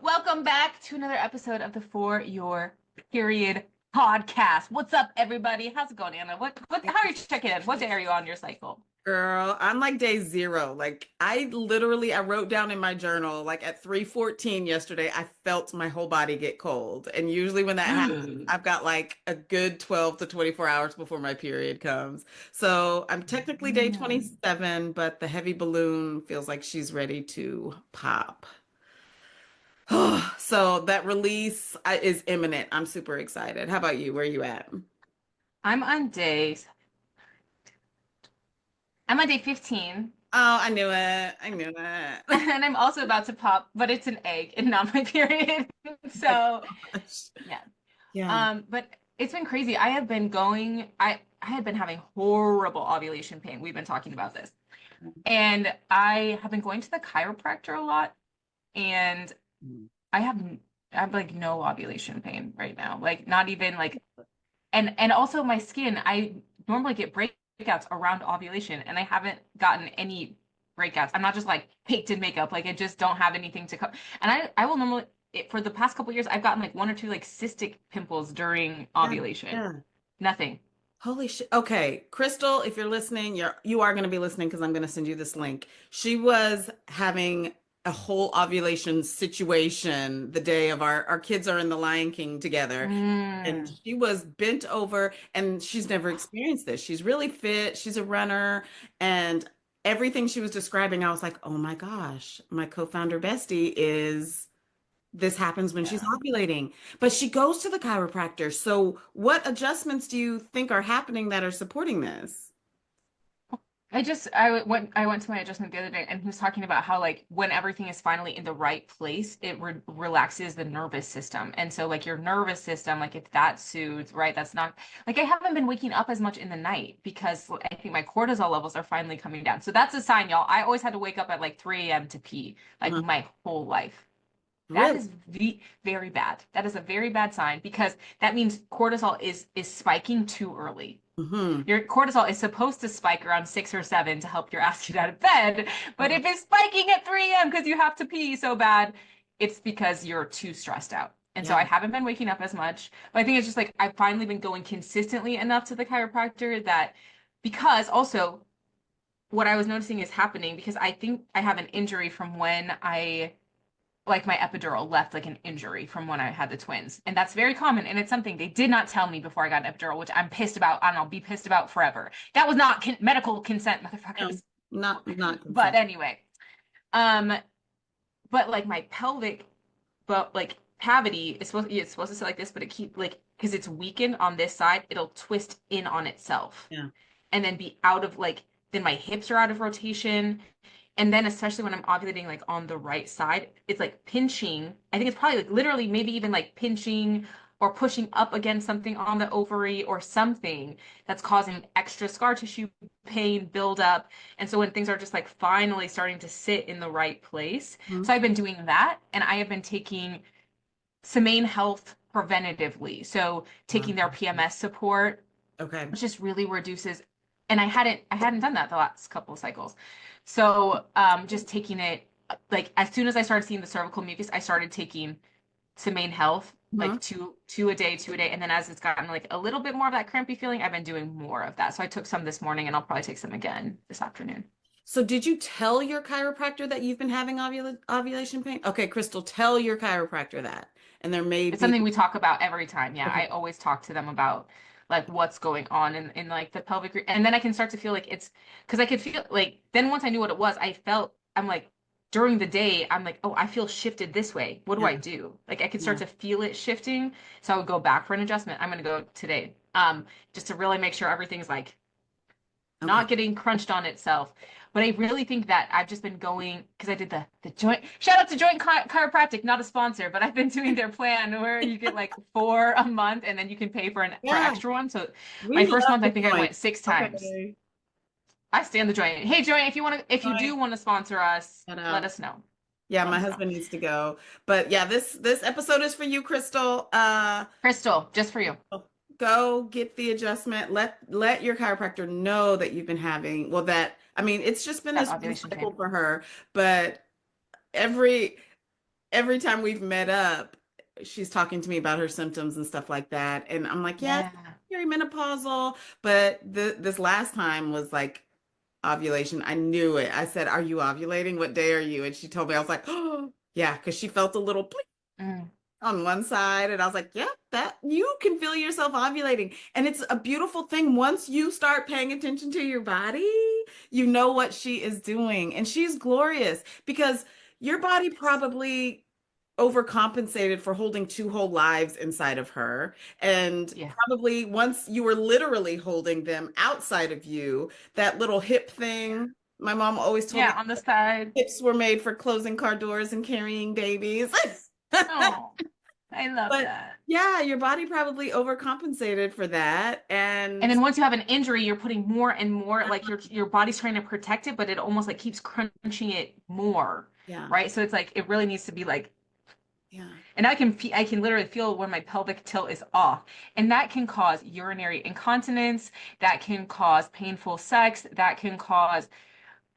Welcome back to another episode of the For Your Period podcast. What's up, everybody? How's it going, Anna? How are you checking in? What day are you on your cycle? Girl, I'm like day zero. Like I wrote down in my journal, like at 3:14 yesterday, I felt my whole body get cold. And usually when that happens, I've got like a good 12 to 24 hours before my period comes. So I'm technically day 27, but the heavy balloon feels like she's ready to pop. So that release is imminent. I'm super excited. How about you? Where are you at? I'm on day I'm on day 15. Oh, I knew it. I knew it. And I'm also about to pop, but it's an egg and not my period. My So gosh. yeah. Yeah. But it's been crazy. I had been having horrible ovulation pain. We've been talking about this. And I have been going to the chiropractor a lot, and I have I have like no ovulation pain right now. Like not even like and also my skin, I normally get breakouts around ovulation and I haven't gotten any breakouts. I'm not just like caked in makeup, like I just don't have anything to come. And I will normally for the past couple years I've gotten like one or two like cystic pimples during Yeah. ovulation. Yeah. Nothing. Holy shit. Okay, Crystal, if you're listening, you are going to be listening because I'm going to send you this link. She was having a whole ovulation situation the day of our kids are in the Lion King together. And Mm. she was bent over and she's never experienced this. She's really fit, she's a runner, and everything she was describing, I was like, "Oh my gosh, my co-founder bestie is this happens when she's Yeah. ovulating." But she goes to the chiropractor. So, what adjustments do you think are happening that are supporting this? I went to my adjustment the other day and he was talking about how like when everything is finally in the right place, it relaxes the nervous system. And so like your nervous system, like if that soothes, right, that's not like I haven't been waking up as much in the night because I think my cortisol levels are finally coming down. So that's a sign, y'all. I always had to wake up at like 3 a.m. to pee, like Uh-huh. my whole life. That Really? is very bad. That is a very bad sign because that means cortisol is spiking too early. Hmm. Your cortisol is supposed to spike around 6 or 7 to help your ass get out of bed. But Okay. if it's spiking at 3 a.m. because you have to pee so bad, it's because you're too stressed out. And so Yeah. I haven't been waking up as much. But I think it's just like I've finally been going consistently enough to the chiropractor that because also what I was noticing is happening because I think I have an injury from when I like my epidural left like an injury from when I had the twins. And that's very common. And it's something they did not tell me before I got an epidural, which I'm pissed about. And I'll be pissed about forever. That was not medical consent, No, motherfuckers. not But consent. anyway, um, but like my pelvic, but like cavity is it's supposed to sit like this, but it keep like because it's weakened on this side, it'll twist in on itself Yeah. and then be out of like then my hips are out of rotation. And then especially when I'm ovulating like on the right side, it's like pinching. I think it's probably like literally maybe even like pinching or pushing up against something on the ovary or something that's causing extra scar tissue pain build up. And so when things are just like finally starting to sit in the right place. Mhm. So I've been doing that and I have been taking Semaine Health preventatively. So taking their Wow. PMS support, Okay. which just really reduces and I hadn't done that the last couple of cycles. So just taking it like as soon as I started seeing the cervical mucus, I started taking Semaine Health Mhm. like two a day, 2 a day. And then as it's gotten like a little bit more of that crampy feeling, I've been doing more of that. So I took some this morning and I'll probably take some again this afternoon. So, did you tell your chiropractor that you've been having ovulation pain? Okay, Crystal, tell your chiropractor that. And there may It's be, something we talk about every time. Yeah, okay. I always talk to them about like what's going on in like the and then I can start to feel like it's because I could feel like then once I knew what it was, I felt I'm like during the day I'm like, oh, I feel shifted this way. What do Yeah. I do? Like I could start Yeah. to feel it shifting. So I would go back for an adjustment. I'm gonna go today. Just to really make sure everything's like Okay. not getting crunched on itself. But I really think that I've just been going because I did the joint. Shout out to Joint Chiropractic, not a sponsor, but I've been doing their plan where you get like 4 a month and then you can pay for Yeah. extra one. So my We first love month, I the think I joint. went 6 times. Okay. I stand the Joint. Hey Joint, if you do Joint. want to sponsor us, Shout let out. us know. Yeah, Let my us know. husband needs to go. But yeah, this episode is for you, Crystal. Crystal, just for you. Go get the adjustment. Let your chiropractor know that you've been having, well, that I mean, it's just been That this one ovulation cycle pain. for her, but every every time we've met up, she's talking to me about her symptoms and stuff like that. And I'm like, yeah, Yeah. perimenopausal. But this last time was like ovulation. I knew it. I said, are you ovulating? What day are you? And she told me, I was like, oh, yeah, because she felt a little Mm. on one side, and I was like, yeah, that you can feel yourself ovulating. And it's a beautiful thing. Once you start paying attention to your body, you know what she is doing. And she's glorious because your body probably overcompensated for holding two whole lives inside of her. And Yeah. probably once you were literally holding them outside of you, that little hip thing, my mom always told me Yeah, on the side. hips were made for closing car doors and carrying babies. Oh, I love But that. yeah, your body probably overcompensated for that. And And then once you have an injury, you're putting more and more, like your body's trying to protect it, but it almost like keeps crunching it more, yeah, right? So it's like it really needs to be like, yeah, and I can literally feel when my pelvic tilt is off, and that can cause urinary incontinence, that can cause painful sex, that can cause,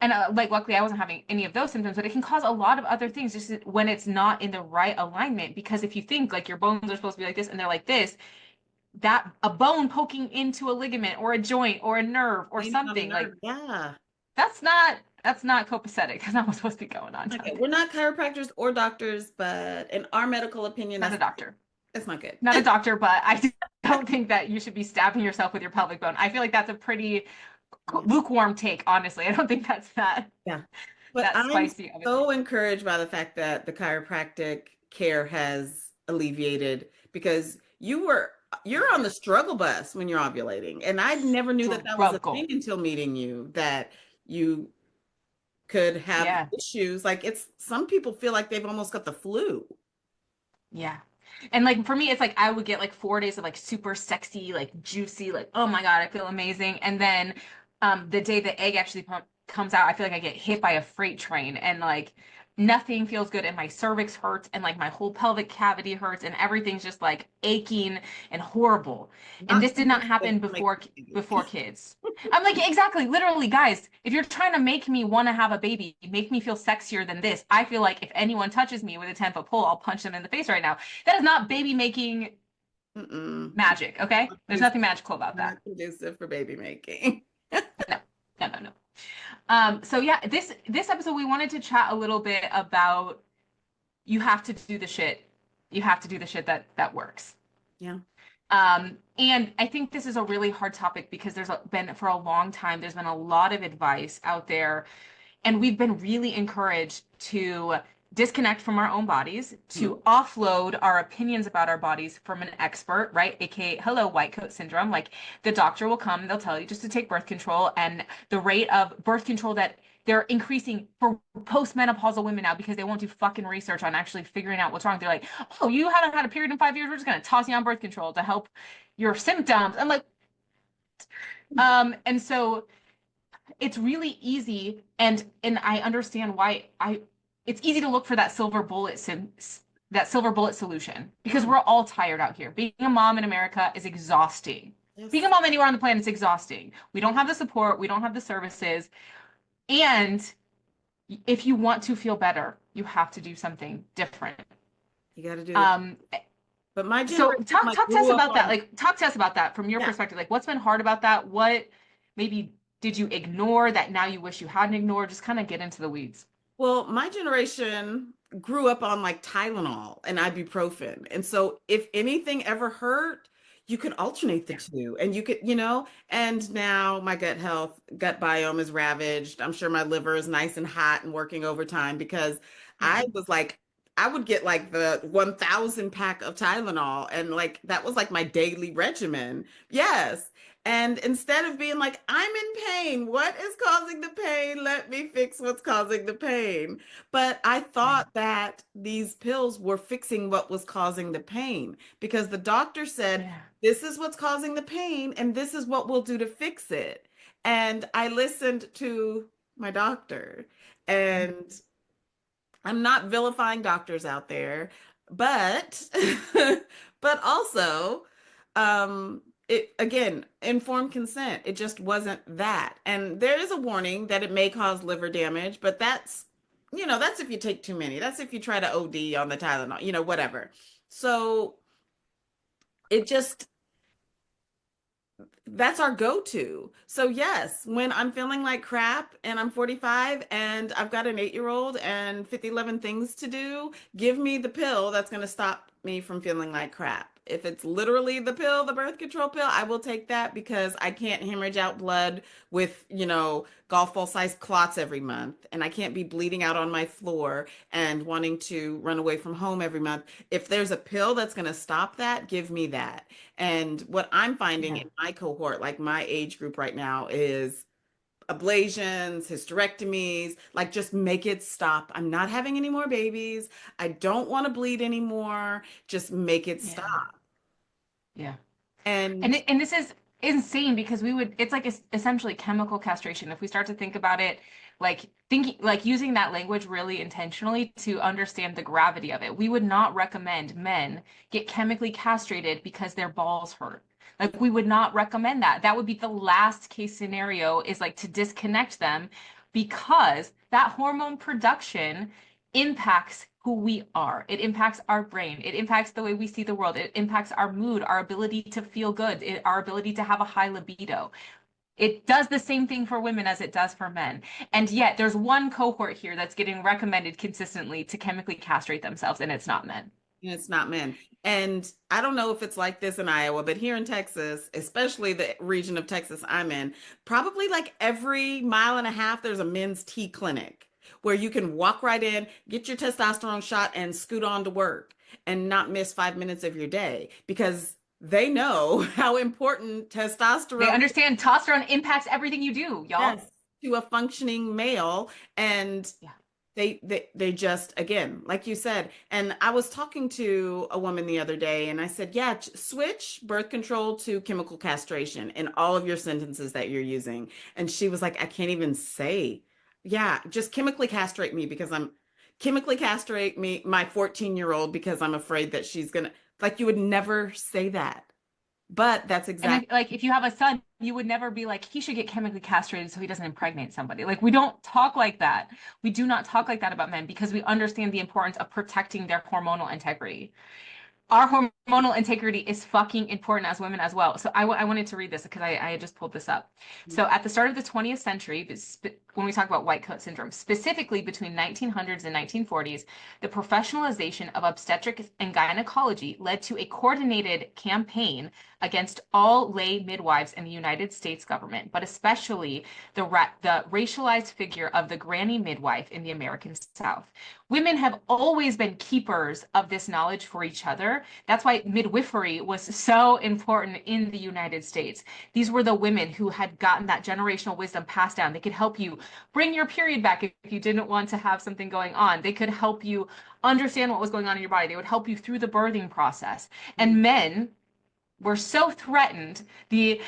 and like luckily I wasn't having any of those symptoms, but it can cause a lot of other things just when it's not in the right alignment. Because if you think like your bones are supposed to be like this and they're like this, that a bone poking into a ligament or a joint or a nerve or leaning on a something like nerve. Yeah. that's not copacetic. That's not what's supposed to be going on down Okay, there. we're not chiropractors or doctors, but in our medical opinion, Not a doctor. that's not good. Not a doctor, but I don't think that you should be stabbing yourself with your pelvic bone. I feel like that's a pretty Yeah. lukewarm take, honestly. I don't think that's Yeah. But that I'm spicy of a so take. encouraged by the fact that the chiropractic care has alleviated because you're on the struggle bus when you're ovulating. And I never knew that that was a thing Struggle. until meeting you, that you could have Yeah. issues. Like it's some people feel like they've almost got the flu. Yeah. And like for me, it's like I would get like 4 days of like super sexy, like juicy, like, oh my God, I feel amazing. And then the day the egg actually comes out, I feel like I get hit by a freight train and like nothing feels good and my cervix hurts and like my whole pelvic cavity hurts and everything's just like aching and horrible. And Not this did not conducive happen to making before a baby. before kids. I'm like, exactly, literally, guys, if you're trying to make me want to have a baby, make me feel sexier than this. I feel like if anyone touches me with a 10-foot pole, I'll punch them in the face right now. That is not baby making Mm-mm. magic, okay? Not There's conducive, nothing magical about that. not conducive for baby making. No, no, no, no. So yeah, this episode we wanted to chat a little bit about you have to do the shit. You have to do the shit that works. Yeah. And I think this is a really hard topic because been for a long time, there's been a lot of advice out there, and we've been really encouraged to disconnect from our own bodies, Mhm. to offload our opinions about our bodies from an expert, right? AKA, hello, white coat syndrome. Like the doctor will come, they'll tell you just to take birth control, and the rate of birth control that they're increasing for postmenopausal women now because they won't do fucking research on actually figuring out what's wrong. They're like, oh, you haven't had a period in 5 years. We're just going to toss you on birth control to help your symptoms. I'm like, and so it's really easy, and I understand why it's easy to look for that silver bullet solution because Yeah. we're all tired out here. Being a mom in America is exhausting. Being a Yes. mom anywhere on the planet is exhausting. We don't have the support, we don't have the services, and if you want to feel better, you have to do something different. You got to do it. Um, But my so generation talk like talk to us grew up about that. on, Like talk to us about that from your yeah. perspective. Like what's been hard about that? What maybe did you ignore that now you wish you hadn't ignored? Just kind of get into the weeds. Well, my generation grew up on like Tylenol and ibuprofen. And so if anything ever hurt, you could alternate the Yeah. two and you could, and now my gut biome is ravaged. I'm sure my liver is nice and hot and working overtime because I Mm. was like, I would get like the 1,000 pack of Tylenol and like that was like my daily regimen. Yes. And instead of being like, I'm in pain, what is causing the pain? Let me fix what's causing the pain. But I Yeah. thought that these pills were fixing what was causing the pain because the doctor said, Yeah. this is what's causing the pain and this is what we'll do to fix it. And I listened to my doctor. Mm. And I'm not vilifying doctors out there, but but also it again, informed consent. It just wasn't that. And there is a warning that it may cause liver damage, but that's that's if you take too many. That's if you try to OD on the Tylenol, whatever. So it just that's our go-to. So yes, when I'm feeling like crap and I'm 45 and I've got an 8-year-old and 50 11 things to do, give me the pill that's going to stop me from feeling like crap. If it's literally the pill, the birth control pill, I will take that because I can't hemorrhage out blood with, golf ball sized clots every month. And I can't be bleeding out on my floor and wanting to run away from home every month. If there's a pill that's going to stop that, give me that. And what I'm finding Yeah. in my cohort, like my age group right now, is ablations, hysterectomies, like just make it stop. I'm not having any more babies. I don't want to bleed anymore. Just make it Yeah. stop. Yeah. And And and this is insane because it's like essentially chemical castration if we start to think about it like using that language really intentionally to understand the gravity of it. We would not recommend men get chemically castrated because their balls hurt. Like we would not recommend that. That would be the last case scenario is like to disconnect them because that hormone production impacts who we are. It impacts our brain. It impacts the way we see the world. It impacts our mood, our ability to feel good, our ability to have a high libido. It does the same thing for women as it does for men. And yet there's one cohort here that's getting recommended consistently to chemically castrate themselves, and it's not men. it's not men. And I don't know if it's like this in Iowa, but here in Texas, especially the region of Texas I'm in, probably like every mile and a half, there's a men's T clinic where you can walk right in, get your testosterone shot, and scoot on to work and not miss 5 minutes of your day because they know how important They testosterone understand testosterone impacts everything you do, y'all. is to a functioning male. And Yeah. they just, again, like you said, and I was talking to a woman the other day and I said, yeah, switch birth control to chemical castration in all of your sentences that you're using. And she was like, I can't even say, yeah, just chemically castrate me, my 14-year-old, because I'm afraid that she's gonna, like, you would never say that. But that's And exactly. if you have a son, you would never be like, he should get chemically castrated so he doesn't impregnate somebody. Like we don't talk like that. We do not talk like that about men because we understand the importance of protecting their hormonal integrity. Our hormonal integrity is fucking important as women as well. So I wanted to read this because I had just pulled this up. So at the start of the 20th century, when we talk about white coat syndrome, specifically between 1900s and 1940s, the professionalization of obstetrics and gynecology led to a coordinated campaign against all lay midwives in the United States government, but especially the racialized figure of the granny midwife in the American South. Women have always been keepers of this knowledge for each other. That's why midwifery was so important in the United States. These were the women who had gotten that generational wisdom passed down. They could help you bring your period back if you didn't want to have something going on. They could help you understand what was going on in your body. They would help you through the birthing process. And men were so threatened. The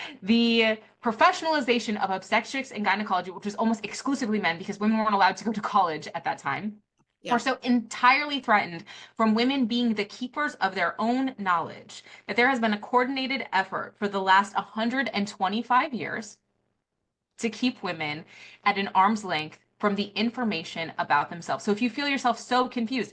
professionalization of obstetrics and gynecology, which was almost exclusively men because women weren't allowed to go to college at that time, were Yeah. so entirely threatened from women being the keepers of their own knowledge that there has been a coordinated effort for the last 125 years to keep women at an arm's length from the information about themselves. So if you feel yourself so confused,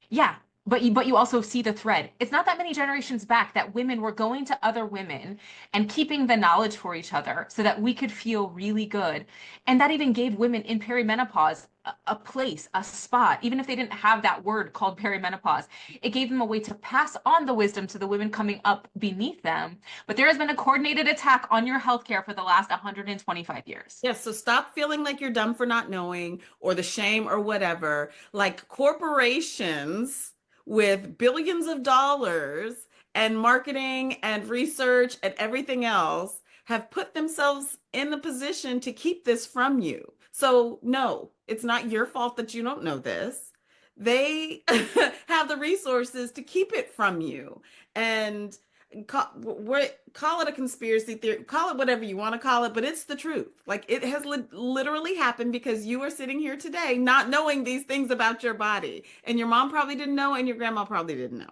yeah, but you also see the thread. It's not that many generations back that women were going to other women and keeping the knowledge for each other so that we could feel really good. And that even gave women in perimenopause a place, a spot, even if they didn't have that word called perimenopause. It gave them a way to pass on the wisdom to the women coming up beneath them. But there has been a coordinated attack on your healthcare for the last 125 years. Yes, so stop feeling like you're dumb for not knowing or the shame or whatever. Like corporations with billions of dollars and marketing and research and everything else have put themselves in the position to keep this from you. So, no, it's not your fault that you don't know this. They have the resources to keep it from you. And call it a conspiracy theory, call it whatever you want to call it, but it's the truth. Like it has literally happened because you are sitting here today not knowing these things about your body. And your mom probably didn't know, and your grandma probably didn't know.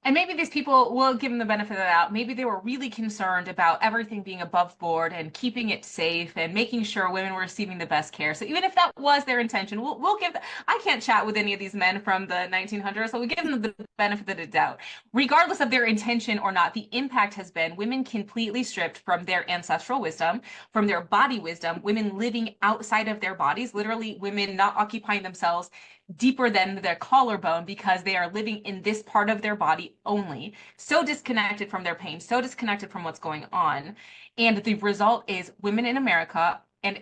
And maybe these people will give them the benefit of the doubt. Maybe they were really concerned about everything being above board and keeping it safe and making sure women were receiving the best care. So even if that was their intention, we'll give the, I can't chat with any of these men from the 1900s, so we give them the benefit of the doubt. Regardless of their intention or not, the impact has been women completely stripped from their ancestral wisdom, from their body wisdom, women living outside of their bodies, literally women not occupying themselves deeper than their collarbone because they are living in this part of their body only, so disconnected from their pain, so disconnected from what's going on. And the result is women in America and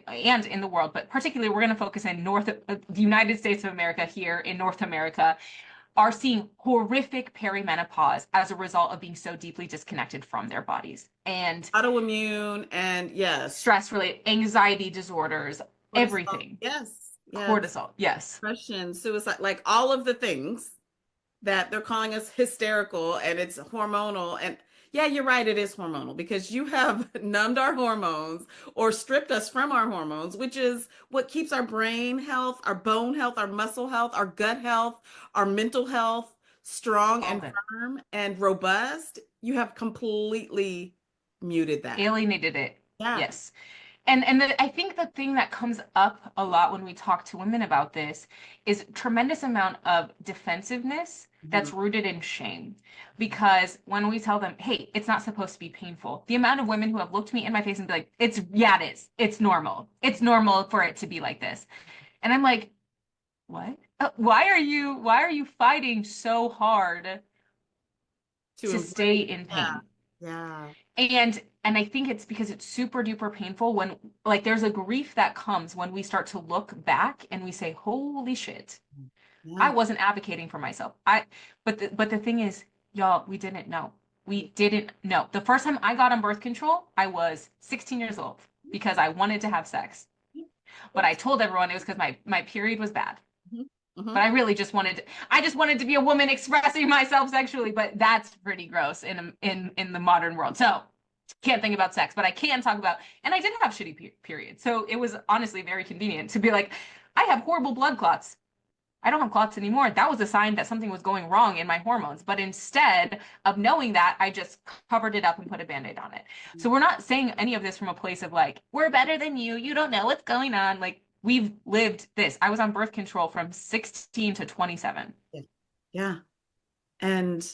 in the world, but particularly we're going to focus in the United States of America here in North America, are seeing horrific perimenopause as a result of being so deeply disconnected from their bodies. And Autoimmune and yes, stress related anxiety disorders, cortisol. everything. Yes, yes. Cortisol, yes. Depression, suicide, like all of the things that they're calling us hysterical and it's hormonal. And yeah, you're right, it is hormonal because you have numbed our hormones or stripped us from our hormones, which is what keeps our brain health, our bone health, our muscle health, our gut health, our mental health strong All and of it. firm and robust. You have completely muted that. Alienated it. Yeah. Yes. I think the thing that comes up a lot when we talk to women about this is tremendous amount of defensiveness Mhm. that's rooted in shame. Because when we tell them, hey, it's not supposed to be painful, the amount of women who have looked me in my face and be like, it's, yeah, it is. It's normal. It's normal for it to be like this. And I'm like, what? Why are you fighting so hard To to stay embrace. in Yeah. pain? Yeah. And I think it's because it's super duper painful when like there's a grief that comes when we start to look back and we say, "Holy shit, I Yeah. wasn't advocating for myself." But the thing is, y'all, we didn't know. We didn't know. The first time I got on birth control, I was 16 years old because I wanted to have sex. But I Oops. told everyone it was because my period was bad. Mhm. But Mhm. I just wanted to be a woman expressing myself sexually, but that's pretty gross in the modern world. So can't think about sex, but I can talk about, and I did have shitty periods. So it was honestly very convenient to be like, I have horrible blood clots. I don't have clots anymore. That was a sign that something was going wrong in my hormones. But instead of knowing that, I just covered it up and put a band-aid on it. So we're not saying any of this from a place of like, we're better than you. You don't know what's going on. Like, we've lived this. I was on birth control from 16 to 27. Yeah. Yeah. And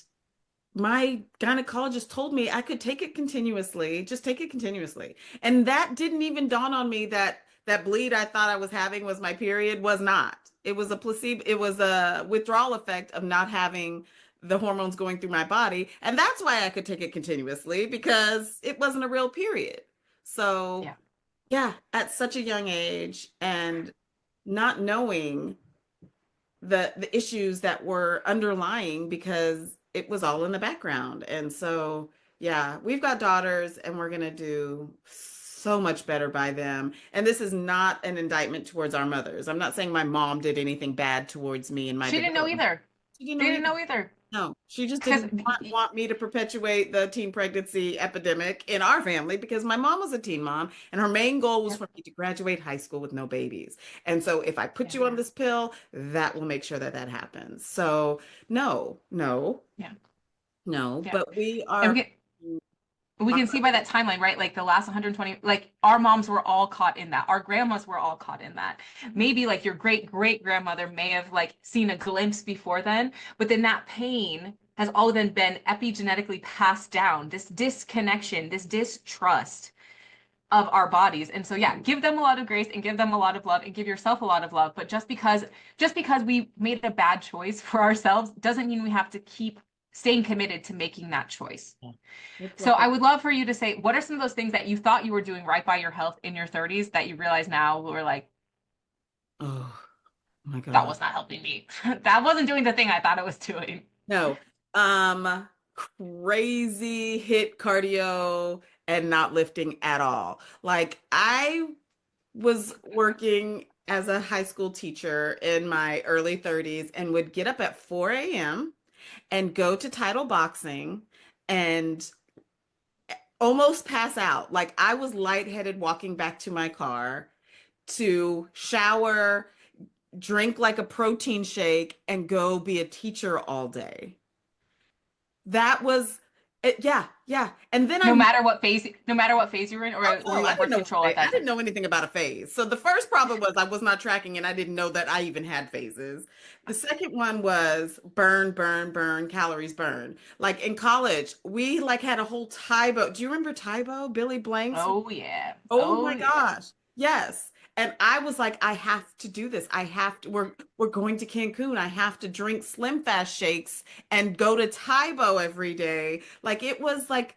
my gynecologist told me I could take it continuously, just take it continuously. And that didn't even dawn on me that that bleed I thought I was having was my period was not. It was a placebo, it was a withdrawal effect of not having the hormones going through my body. And that's why I could take it continuously because it wasn't a real period. So, Yeah. yeah, at such a young age and not knowing the issues that were underlying because it was all in the background. And so, yeah, we've got daughters and we're going to do so much better by them. And this is not an indictment towards our mothers. I'm not saying my mom did anything bad towards me in my She didn't know development. either. She didn't She know didn't either. know either. No, she just Because didn't want me to perpetuate the teen pregnancy epidemic in our family because my mom was a teen mom and her main goal was Yep. for me to graduate high school with no babies. And so if I put Yeah. you on this pill, that will make sure that that happens. So no, no, Yeah. no, Yeah. but we And are, we can see by that timeline, right? Like the last 120, like our moms were all caught in that. Our grandmas were all caught in that. Maybe like your great great grandmother may have like seen a glimpse before then, but then that pain has all then been epigenetically passed down, this disconnection, this distrust of our bodies. And so yeah, give them a lot of grace and give them a lot of love and give yourself a lot of love. But just because we made a bad choice for ourselves doesn't mean we have to keep staying committed to making that choice. it's So like I would love for you to say, what are some of those things that you thought you were doing right by your health in your 30s that you realize now were like, oh my that God. was not helping me. That wasn't doing the thing I thought it was doing. No, crazy hit cardio and not lifting at all. Like I was working as a high school teacher in my early 30s and would get up at 4 a.m. and go to title boxing and almost pass out. Like I was lightheaded walking back to my car to shower, drink like a protein shake, and go be a teacher all day. that was it. Yeah, yeah. And then No matter what phase you were in, oh or were no, you I on didn't birth know what control at phase. I that didn't time? know anything about a phase. So the first problem was I was not tracking and I didn't know that I even had phases. The second one was burn, burn, burn, calories burn. Like in college, we like had a whole Tybo. Do you remember Tybo? Billy Blanks? Oh yeah. Oh Oh my yeah. gosh. Yes. And I was like, I have to do this. I have to, we're going to Cancun. I have to drink Slim Fast shakes and go to Tybo every day. Like it was like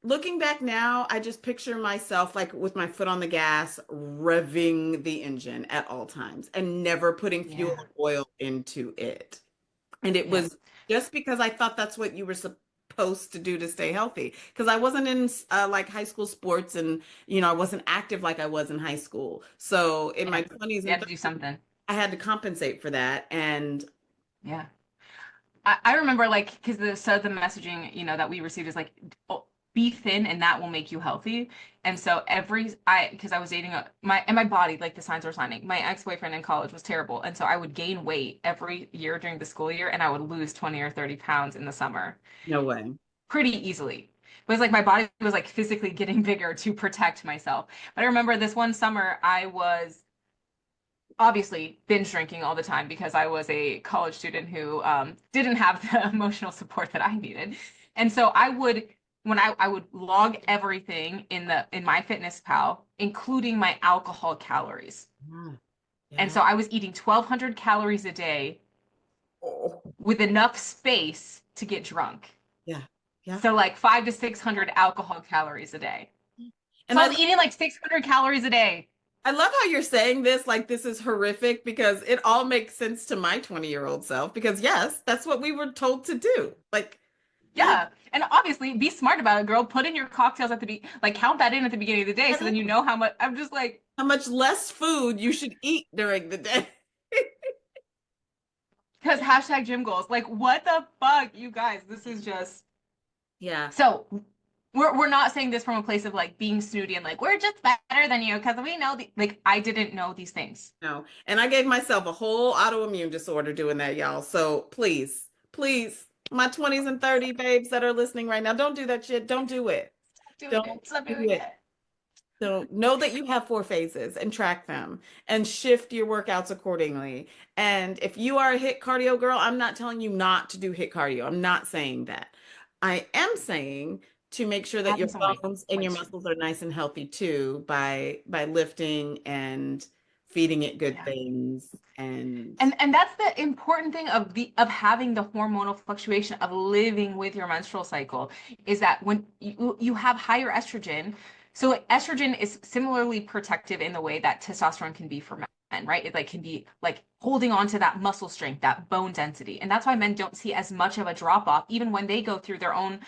looking back now, I just picture myself like with my foot on the gas, revving the engine at all times and never putting fuel Yeah. or oil into it. And it Yep. was just because I thought that's what you were supposed to do to stay healthy. Because I wasn't in like high school sports and, I wasn't active like I was in high school. So in my Yeah. 20s You and have to do 30s, something. I had to compensate for that. And Yeah. I remember like because the messaging that we received is like, oh, be thin and that will make you healthy. And so because I was dating my body, like the signs were signing. My ex-boyfriend in college was terrible. And so I would gain weight every year during the school year and I would lose 20 or 30 pounds in the summer no way. pretty easily. But it's like my body was like physically getting bigger to protect myself. But I remember this one summer I was obviously binge drinking all the time because I was a college student who didn't have the emotional support that I needed. And so I would when I would log everything in my fitness pal, including my alcohol calories. Yeah. And Yeah. so I was eating 1,200 calories a day Oh, with enough space to get drunk. yeah. Yeah. So like 5 to 600 alcohol calories a day. And So I was eating like 600 calories a day. I love how you're saying this like this is horrific because it all makes sense to my 20-year-old self because yes, that's what we were told to do. Like, yeah, Yeah. And obviously be smart about it, girl. Put in your cocktails like count that in at the beginning of the day so then you know how much I'm just like, how much less food you should eat during the day. because hashtag gym goals. Like what the fuck, you guys? This is just Yeah, so we're not saying this from a place of like being snooty and like we're just better than you because we know like I didn't know these things. no. And I gave myself a whole autoimmune disorder doing that, y'all. So please, please, my 20s and 30 babes that are listening right now, don't do that shit. Don't do it. Stop doing Don't it. Stop do doing it. it. So know that you have 4 phases and track them and shift your workouts accordingly. And if you are a hit cardio girl, I'm not telling you not to do hit cardio. I'm not saying that. I am saying to make sure that your Adding some weight. bones and your Weight. muscles are nice and healthy too by lifting and feeding it good Yeah. things and And that's the important thing of having the hormonal fluctuation of living with your menstrual cycle is that when you have higher estrogen, so estrogen is similarly protective in the way that testosterone can be for men, right? It like can be like holding on to that muscle strength, that bone density. And that's why men don't see as much of a drop off even when they go through their own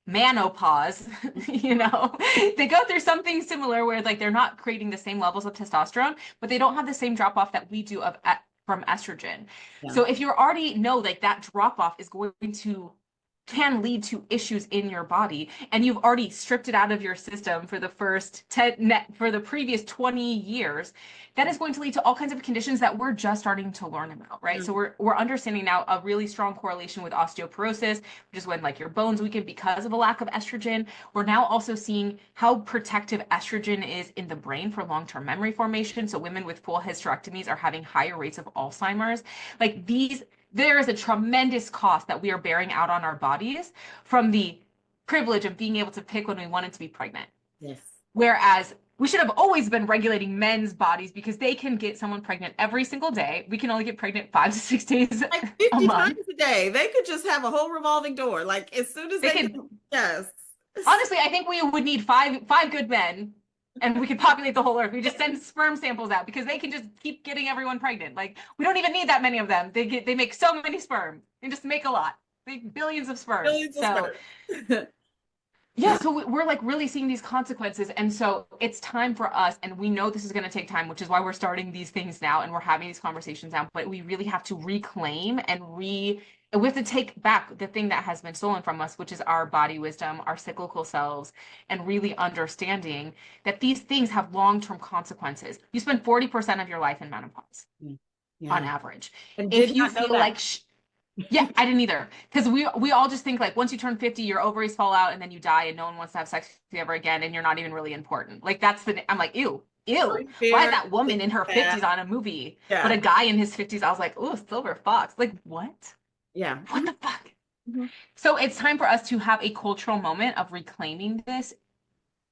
menopause, they go through something similar where like they're not creating the same levels of testosterone, but they don't have the same drop off that we do from estrogen. yeah. So if you already know like that drop off is going to can lead to issues in your body and you've already stripped it out of your system for the for the previous 20 years, that is going to lead to all kinds of conditions that we're just starting to learn about, right? So we're understanding now a really strong correlation with osteoporosis, which is when like your bones weaken because of a lack of estrogen. We're now also seeing how protective estrogen is in the brain for long-term memory formation. So women with full hysterectomies are having higher rates of Alzheimer's. Like there is a tremendous cost that we are bearing out on our bodies from the privilege of being able to pick when we wanted to be pregnant. Yes. Whereas we should have always been regulating men's bodies because they can get someone pregnant every single day. We can only get pregnant 5 to 6 days Like a 50 month. times a day. They could just have a whole revolving door. Like as soon as They they could can, yes. honestly, I think we would need five good men and we could populate the whole earth. We just send sperm samples out because they can just keep getting everyone pregnant. Like we don't even need that many of them. They make so many sperm. They just make a lot. They make billions of sperm. Billions of So sperm. yeah, so we're like really seeing these consequences. And so it's time for us, and we know this is going to take time, which is why we're starting these things now and we're having these conversations now. But we really have to reclaim and we have to take back the thing that has been stolen from us, which is our body wisdom, our cyclical selves, and really understanding that these things have long-term consequences. You spend 40% of your life in menopause Yeah. on Yeah. average. And If did you not know feel that. like Yeah, I didn't either. Because we all just think like once you turn 50, your ovaries fall out and then you die and no one wants to have sex with you ever again and you're not even really important. Like I'm like, ew, ew. Why is Fear, that woman in her yeah, 50s on a movie? But a yeah, guy in his 50s, I was like, ooh, silver fox. Like, what? yeah. What the fuck? Mhm. So it's time for us to have a cultural moment of reclaiming this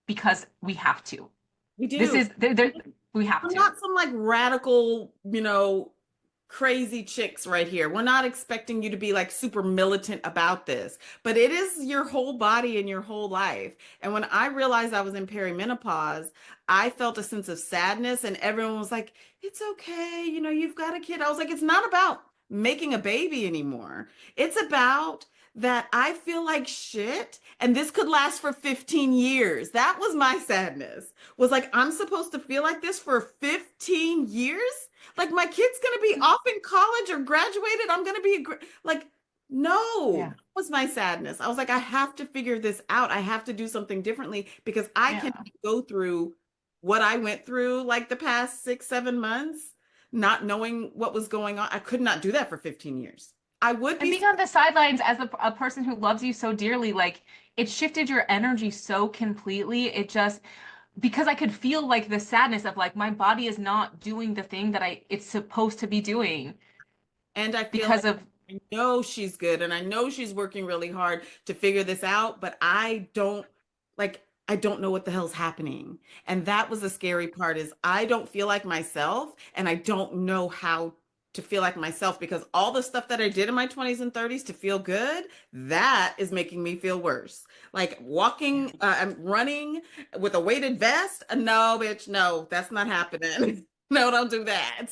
because we have to. We This do. is we have We're to. not some like radical, crazy chicks right here. We're not expecting you to be like super militant about this, but it is your whole body and your whole life. And when I realized I was in perimenopause, I felt a sense of sadness, and everyone was like, it's okay, you've got a kid. I was like, it's not about making a baby anymore. It's about that I feel like shit, and this could last for 15 years. That was my sadness. Was like, I'm supposed to feel like this for 15 years? Like my kid's gonna be off in college or graduated. I'm gonna be like, no, Yeah. that was my sadness. I was like, I have to figure this out. I have to do something differently because I Yeah. cannot go through what I went through like the past 6, 7 months, not knowing what was going on. I could not do that for 15 years. I would And be. being on the sidelines as a person who loves you so dearly, like it shifted your energy so completely. It just because I could feel like the sadness of like my body is not doing the thing that it's supposed to be doing And I feel because like of I know she's good and I know she's working really hard to figure this out, but I don't know what the hell's happening. And that was the scary part is I don't feel like myself and I don't know how to feel like myself because all the stuff that I did in my 20s and 30s to feel good, that is making me feel worse. Like walking, I'm running with a weighted vest. No, bitch, no, that's not happening. No, don't do that.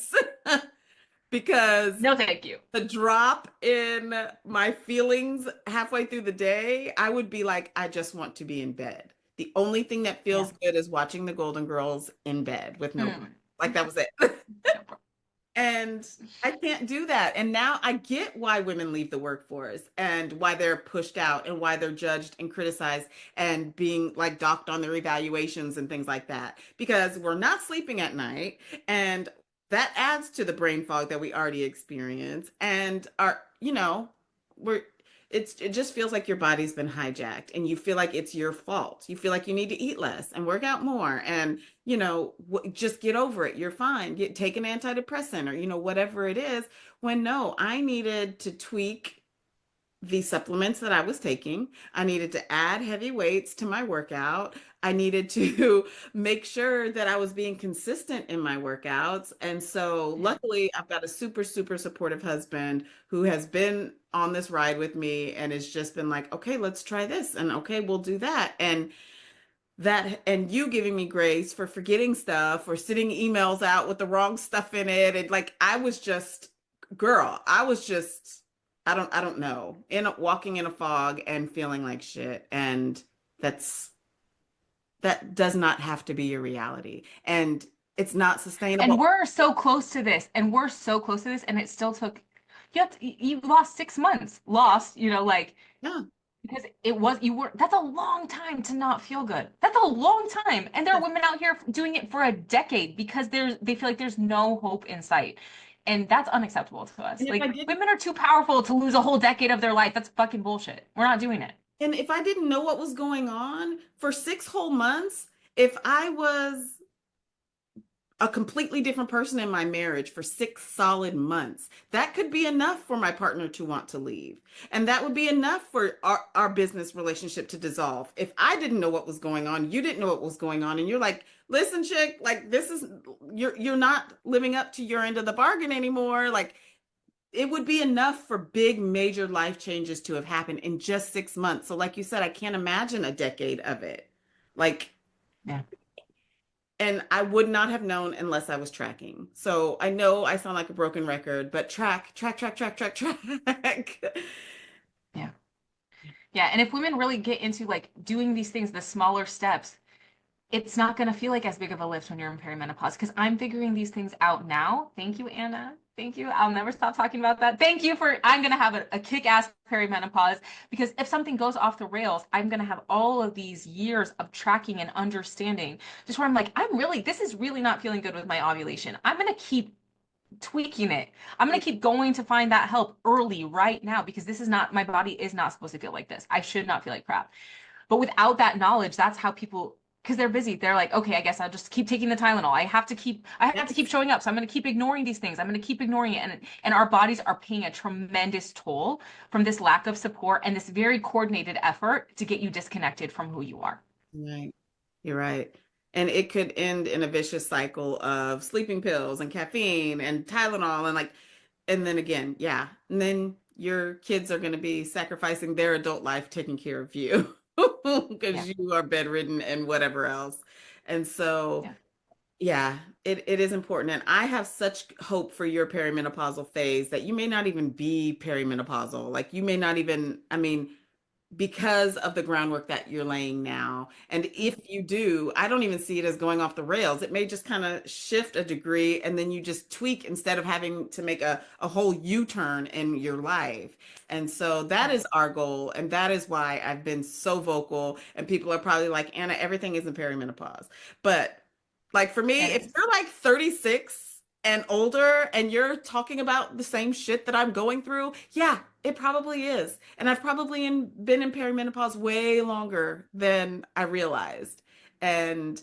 Because no thank you. the drop in my feelings halfway through the day, I would be like, I just want to be in bed. The only thing that Yeah. feels good is watching the Golden Girls in bed with no, Hmm. like that was it. No problem. And I can't do that. And now I get why women leave the workforce and why they're pushed out and why they're judged and criticized and being like docked on their evaluations and things like that. Because we're not sleeping at night and that adds to the brain fog that we already experience. And we're it just feels like your body's been hijacked and you feel like it's your fault. You feel like you need to eat less and work out more and just get over it. You're fine. Take an antidepressant or whatever it is. When no, I needed to tweak the supplements that I was taking. I needed to add heavy weights to my workout. I needed to make sure that I was being consistent in my workouts. And so, Yeah. luckily, I've got a super, super supportive husband who has been on this ride with me and has just been like, okay, let's try this. And okay, we'll do that. And you giving me grace for forgetting stuff or sending emails out with the wrong stuff in it. And like, I was just, girl, I was just, I don't know, walking in a fog and feeling like shit. And that's, that does not have to be your reality. And it's not And sustainable. we're so close to this, and we're so close to this, and it still took you lost 6 months, lost, like Yeah. because it was you were that's a long time to not feel good. That's a long time. And there are Yes. women out here doing it for a decade because they feel like there's no hope in sight. And that's unacceptable to us. And if I Like didn't, women are too powerful to lose a whole decade of their life. That's fucking bullshit. We're not doing it. and if I didn't know what was going on for 6 whole months, if I was a completely different person in my marriage for 6 solid months. That could be enough for my partner to want to leave. And that would be enough for our business relationship to dissolve. If I didn't know what was going on, you didn't know what was going on, and you're like, listen, chick, like this is you're not living up to your end of the bargain anymore. Like it would be enough for big major life changes to have happened in just 6 months. So like you said, I can't imagine a decade of it. Like Yeah. and I would not have known unless I was tracking. So I know I sound like a broken record, but track, track, track, track, track, track. Yeah. Yeah. And if women really get into like doing these things, the smaller steps, it's not going to feel like as big of a lift when you're in perimenopause because I'm figuring these things out now. Thank you, Anna. Thank you. I'll never stop talking about that. Thank you I'm going to have a kick-ass perimenopause because if something goes off the rails, I'm going to have all of these years of tracking and understanding just where I'm like, this is really not feeling good with my ovulation. I'm going to keep tweaking it. I'm going to keep going to find that help early right now because this is not, my body is not supposed to feel like this. I should not feel like crap. But without that knowledge, that's how people, because they're busy, they're like, okay, I guess I'll just keep taking the Tylenol. I have to keep Yes. showing up. So I'm going to keep ignoring these things. I'm going to keep ignoring it. And our bodies are paying a tremendous toll from this lack of support and this very coordinated effort to get you disconnected from who you are. Right. You're right. And it could end in a vicious cycle of sleeping pills and caffeine and Tylenol and like, and then again, yeah. And then your kids are going to be sacrificing their adult life taking care of you Yeah. because you are bedridden and whatever else. And so, Yeah. yeah, it is important. And I have such hope for your perimenopausal phase that you may not even be perimenopausal. Like you may not even, I mean, because of the groundwork that you're laying now. And if you do, I don't even see it as going off the rails. It may just kind of shift a degree and then you just tweak instead of having to make a whole U-turn in your life. And so that Yeah. is our goal. And that is why I've been so vocal. And people are probably like, Anna, everything isn't perimenopause. But like for me, It if is. you're like 36 and older and you're talking about the same shit that I'm going through, yeah, it probably is. And I've probably been in perimenopause way longer than I realized. And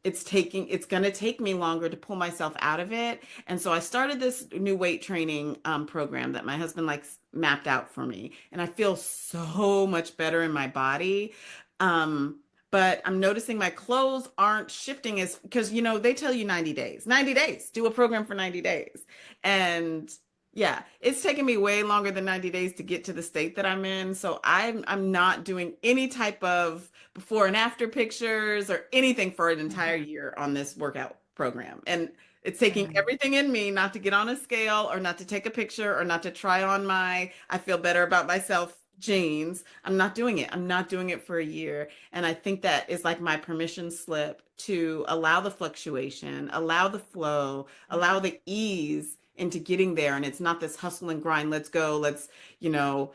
it's going to take me longer to pull myself out of it. And so I started this new weight training program that my husband like mapped out for me. And I feel so much better in my body. Um, but I'm noticing my clothes aren't shifting as because they tell you 90 days, do a program for 90 days. And yeah, it's taken me way longer than 90 days to get to the state that I'm in. So I'm not doing any type of before and after pictures or anything for an entire Mhm. year on this workout program. And it's taking Mm. everything in me not to get on a scale or not to take a picture or not to try on my I feel better about myself jeans. I'm not doing it. I'm not doing it for a year. And I think that is like my permission slip to allow the fluctuation, allow the flow, allow the ease into getting there. And it's not this hustle and grind. Let's go. Let's, you know,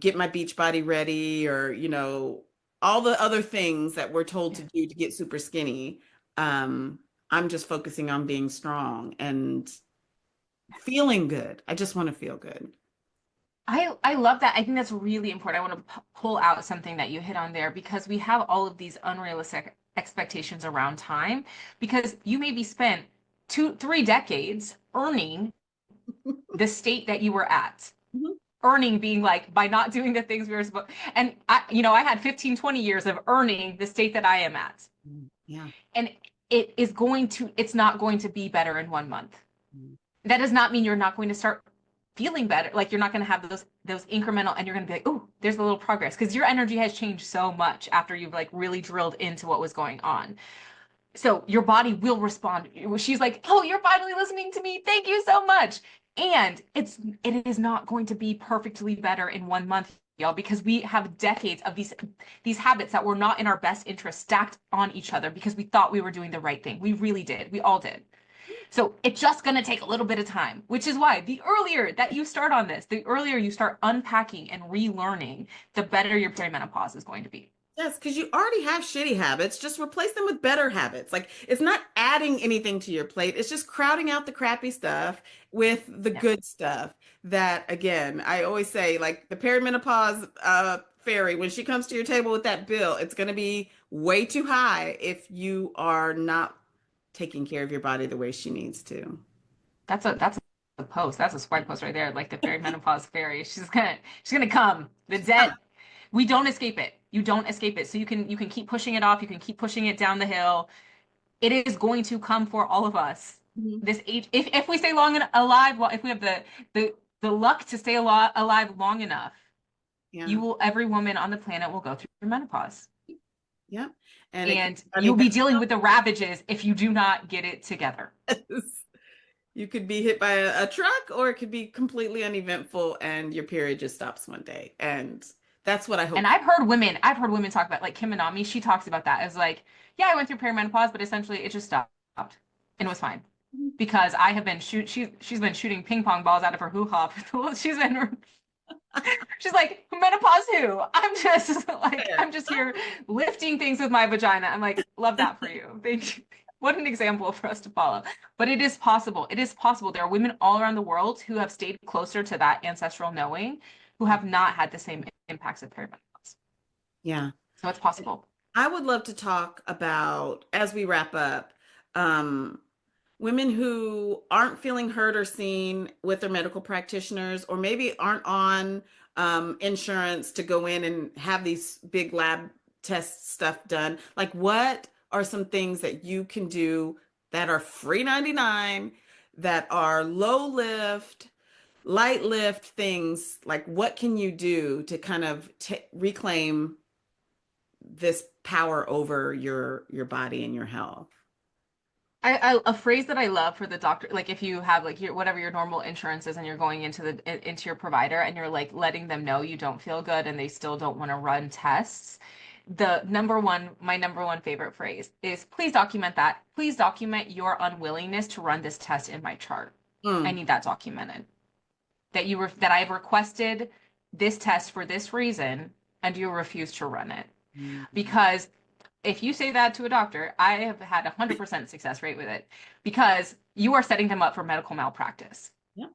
get my beach body ready or, all the other things that we're told Yeah. to do to get super skinny. Um, I'm just focusing on being strong and feeling good. I just want to feel good. I love that. I think that's really important. I want to pull out something that you hit on there because we have all of these unrealistic expectations around time because you maybe spent 2, 3 decades earning the state that you were at. Mhm. Earning being like by not doing the things we were supposed and I had 15, 20 years of earning the state that I am at. Yeah. And it's not going to be better in 1 month. Mm. That does not mean you're not going to start feeling better. Like you're not going to have those incremental and you're going to be like, oh, there's a little progress because your energy has changed so much after you've like really drilled into what was going on. So your body will respond. She's like, oh, you're finally listening to me. Thank you so much. And it is not going to be perfectly better in 1 month, y'all, because we have decades of these habits that were not in our best interest stacked on each other because we thought we were doing the right thing. We really did. We all did. So it's just going to take a little bit of time, which is why the earlier that you start on this, the earlier you start unpacking and relearning, the better your perimenopause is going to be. Yes, because you already have shitty habits. Just replace them with better habits. Like it's not adding anything to your plate. It's just crowding out the crappy stuff with the Yeah. good stuff. That again, I always say, like the perimenopause fairy, when she comes to your table with that bill, it's going to be way too high if you are not taking care of your body the way she needs to. That's a post. That's a swipe post right there. Like the perimenopause fairy. She's gonna come. The dead. We don't escape it. You don't escape it. So you can keep pushing it off. You can keep pushing it down the hill. It is going to come for all of us. Mhm. This age, if we stay long and alive, if we have the luck to stay alive long enough, Yeah. every woman on the planet will go through menopause. Yeah. And it can And be you'll be dealing with the ravages if you do not get it together. uneventful. You could be hit by a truck, or it could be completely uneventful and your period just stops one day. And that's what I And hope. I've heard women talk about like Kim Anami, she talks about that as like, yeah, I went through perimenopause, but essentially it just stopped and it was fine. Because I have been she's been shooting ping pong balls out of her hoo-ha. She's like, menopause who? I'm just like, Fair. I'm just here lifting things with my vagina. I'm like, love that for you. Thank you. what an example for us to follow. But it is possible. It is possible. There are women all around the world who have stayed closer to that ancestral knowing, who have not had the same impacts of perimenopause. Yeah. So it's possible. I would love to talk about, as we wrap up, um, women who aren't feeling heard or seen with their medical practitioners, or maybe aren't on insurance to go in and have these big lab test stuff done. Like, what are some things that you can do that are free 99, that are low lift, light lift things? Like, what can you do to kind of reclaim this power over your body and your health? A phrase that I love for the doctor, like if you have like your whatever your normal insurance is and you're going into your provider and you're like letting them know you don't feel good and they still don't want to run tests, my number one favorite phrase is please document that. Please document your unwillingness to run this test in my chart. I Mm. need that documented. That I've requested this test for this reason and you refuse to run it. Mhm. Because if you say that to a doctor, I have had a 100% success rate with it because you are setting them up for medical malpractice. Yeah,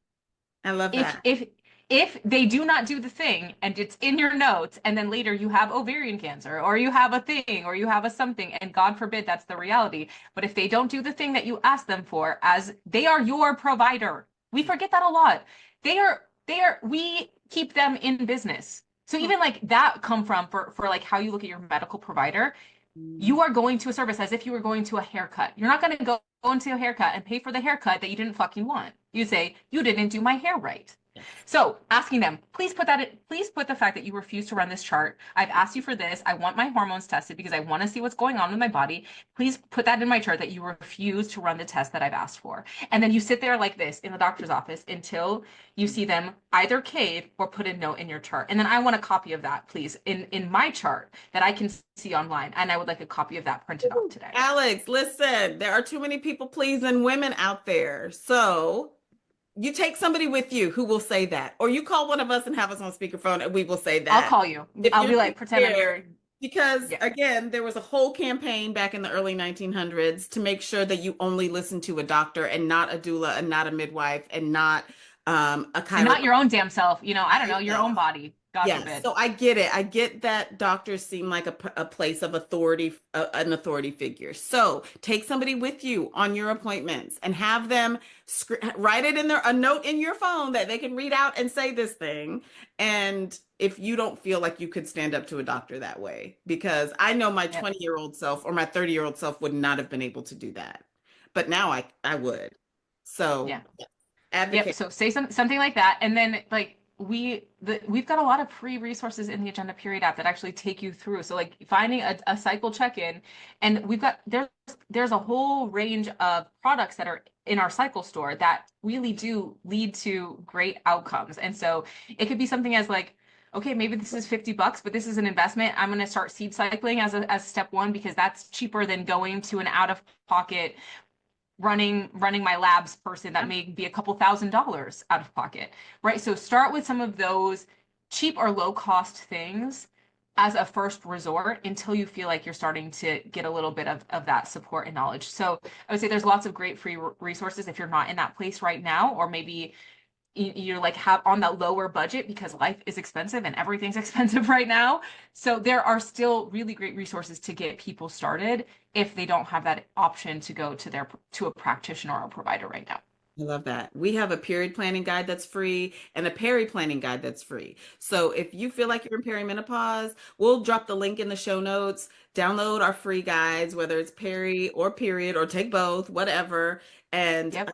I love If that. if if they do not do the thing and it's in your notes and then later you have ovarian cancer or you have a thing or you have a something and God forbid that's the reality, but if they don't do the thing that you ask them for as they are your provider, we forget that a lot. We keep them in business. So even like that come from for like how you look at your medical provider, Mm. you are going to a service as if you were going to a haircut. You're not going to go into a haircut and pay for the haircut that you didn't fucking want. You say, you didn't do my hair right. Yes. So asking them, please put the fact that you refuse to run this chart. I've asked you for this. I want my hormones tested because I want to see what's going on with my body. Please put that in my chart that you refuse to run the test that I've asked for. And then you sit there like this in the doctor's office until you see them either cave or put a note in your chart. And then I want a copy of that, please, in my chart that I can see online. And I would like a copy of that printed off today. Alex, listen, there are too many people pleasing women out there. So you take somebody with you who will say that, or you call one of us and have us on speakerphone and we will say I'll that. call you. If I'll you're be too like, pretend I'm scared, your, because yeah. again, there was a whole campaign back in the early 1900s to make sure that you only listen to a doctor and not a doula and not a midwife and not a And not chiropractor. your own damn self. I don't know, your own body. God Yes, forbid. so I get it. I get that doctors seem like a place of authority, an authority figure. So take somebody with you on your appointments and have them write it in a note in your phone that they can read out and say this thing. And if you don't feel like you could stand up to a doctor that way, because I know my Yep. 20-year-old self or my 30-year-old self would not have been able to do that. But now I would. So Yeah. Yep. advocate. So say something like that, and then like we've got a lot of free resources in the Agenda Period app that actually take you through. So like finding a cycle check-in, and there's a whole range of products that are in our cycle store that really do lead to great outcomes. And so it could be something as like, okay, maybe this is $50, but this is an investment. I'm going to start seed cycling as step one because that's cheaper than going to an out-of-pocket running my labs person that may be a couple $1,000s out of pocket, right? So start with some of those cheap or low cost things as a first resort until you feel like you're starting to get a little bit of that support and knowledge. So I would say there's lots of great free resources if you're not in that place right now, or maybe you're like have on that lower budget because life is expensive and everything's expensive right now. So there are still really great resources to get people started if they don't have that option to go to a practitioner or a provider right now. I love that. We have a period planning guide that's free and a peri planning guide that's free. So if you feel like you're in perimenopause, we'll drop the link in the show notes. Download our free guides, whether it's peri or period or take both, whatever, and Yep.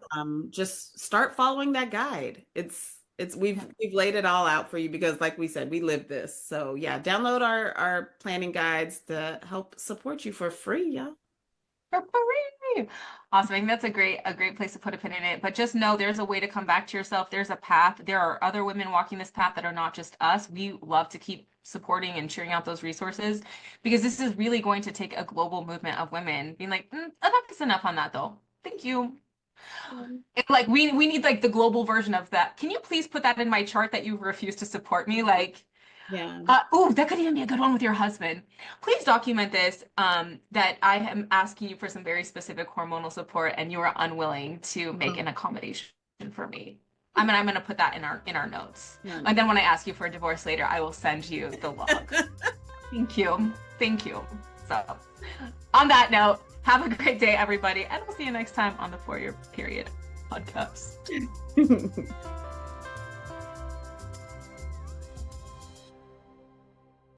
just start following that guide. It's Yep. we've laid it all out for you because, like we said, we live this. So yeah, download our planning guides to help support you for free, y'all. Hooray! Awesome. I think that's a great place to put a pin in it. But just know there's a way to come back to yourself. There's a path. There are other women walking this path that are not just us. We love to keep supporting and cheering out those resources because this is really going to take a global movement of women being like, enough is enough on that though. Thank you. It's like we need like the global version of that. Can you please put that in my chart that you refuse to support me? Like, Yeah. Oh, that could even be a good one with your husband. Please document this, that I am asking you for some very specific hormonal support and you are unwilling to make an accommodation for me. I'm gonna put that in our notes. No, And then when I ask you for a divorce later, I will send you the log. Thank you. Thank you. So, on that note, have a great day, everybody, and we'll see you next time on the For Your Period podcast.